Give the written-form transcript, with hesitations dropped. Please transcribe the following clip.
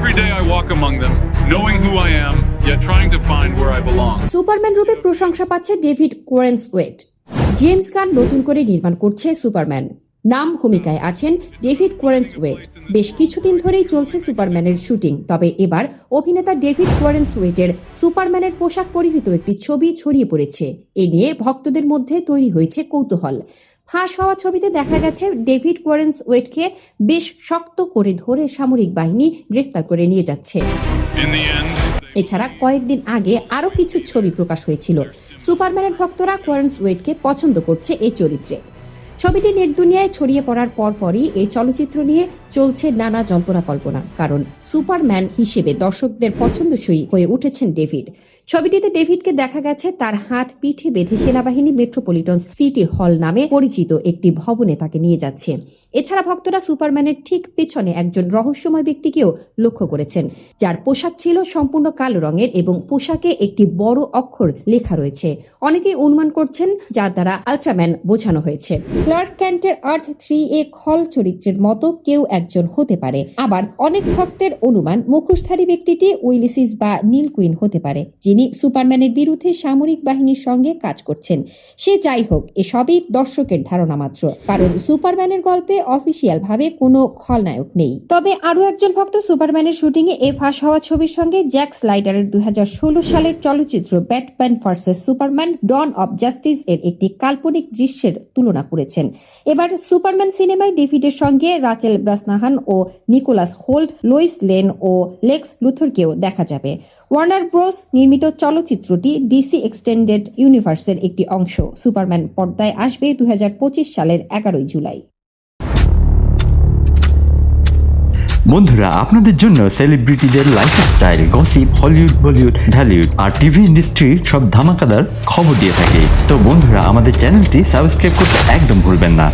Every day I walk among them, knowing who I am, yet trying to find where I belong. Superman রূপে প্রশংসা পাচ্ছে David কোরেনসওয়েট। James Gunn নতুন করে নির্মাণ করছে সুপারম্যান। নাম ভূমিকায় আছেন ডেভিড কোরেনসওয়েট। বেশ কিছুদিন ধরেই চলছে সুপারম্যানের শুটিং, তবে এবার অভিনেতা ডেভিড কোরেনসওয়েটের সুপারম্যানের পোশাক পরিহিত একটি ছবি ছড়িয়ে পড়েছে। এ নিয়ে ভক্তদের মধ্যে তৈরি হয়েছে কৌতূহল। ফাঁস হওয়া ছবিতে দেখা গেছে ডেভিড কোরেনসওয়েটকে বেশ শক্ত করে ধরে সামরিক বাহিনী গ্রেফতার করে নিয়ে যাচ্ছে। In the end, এছাড়া কয়েকদিন আগে আরও কিছু ছবি প্রকাশ হয়েছিল। সুপারম্যানের ভক্তরা কোরেনসওয়েটকে পছন্দ করছে এই চরিত্রে। ছবিটি নেট দুনিয়ায় ছড়িয়ে পড়ার পরপরই এই চলচ্চিত্র নিয়ে চলছে নানা জল্পনা কল্পনা, কারণ সুপারম্যান হিসেবে দর্শকদের পছন্দসই হয়ে উঠেছেন ডেভিড। ছবিটিতে ডেভিডকে দেখা গেছে তার হাত পিঠে বেঁধে সেনাবাহিনী মেট্রোপলিটন সিটি হল নামে পরিচিত একটি ভবনে তাকে নিয়ে যাচ্ছে। এছাড়া ভক্তরা সুপারম্যানের ঠিক পেছনে একজন রহস্যময় ব্যক্তিকেও লক্ষ্য করেছেন, যার পোশাক ছিল সম্পূর্ণ কালো রঙের এবং পোশাকে একটি বড় অক্ষর লেখা রয়েছে। অনেকেই অনুমান করছেন যার দ্বারা আল্ট্রাম্যান বোঝানো হয়েছে। ক্লার্ক ক্যান্টের আর্থ 3A খল চরিত্রের মতো কেউ একজন হতে পারে। আবার অনেক ভক্তের অনুমান মুখোশধারী ব্যক্তিটি উইলিসিস বা নীল কুইন হতে পারে, যিনি সুপারম্যানের বিরুদ্ধে সামরিক বাহিনীর সঙ্গে কাজ করছেন। সে যাই হোক, এসবই দর্শকের ধারণা মাত্র, কারণ সুপারম্যানের গল্পে অফিসিয়াল ভাবে কোনো খলনায়ক নেই। তবে আরও একজন ভক্ত সুপারম্যানের শুটিংয়ে এ ফাঁস হওয়া ছবির সঙ্গে জ্যাক স্লাইডারের 2016 সালের চলচ্চিত্র Batman versus Superman Dawn of Justice এর একটি কাল্পনিক দৃশ্যের তুলনা করেছেন। এবার সুপারম্যান সিনেমায় ডেভিডের সঙ্গে রাচেল ব্রাসনাহান ও নিকোলাস হোল্ট, লোইস লেন ও লেক্স লুথরকেও দেখা যাবে। ওয়ার্নার ব্রোস নির্মিত চলচ্চিত্রটি ডিসি এক্সটেন্ডেড ইউনিভার্সের একটি অংশ। সুপারম্যান পর্দায় আসবে 2025 সালের 11 জুলাই। বন্ধুরা, আপনাদের জন্য সেলিব্রিটিদের lifestyle, gossip, Hollywood, Bollywood, Dhallywood আর টিভি ইন্ডাস্ট্রির সব ধামাকাদার খবর দিয়ে থাকে। তো বন্ধুরা, আমাদের চ্যানেলটি সাবস্ক্রাইব করতে একদম ভুলবেন না।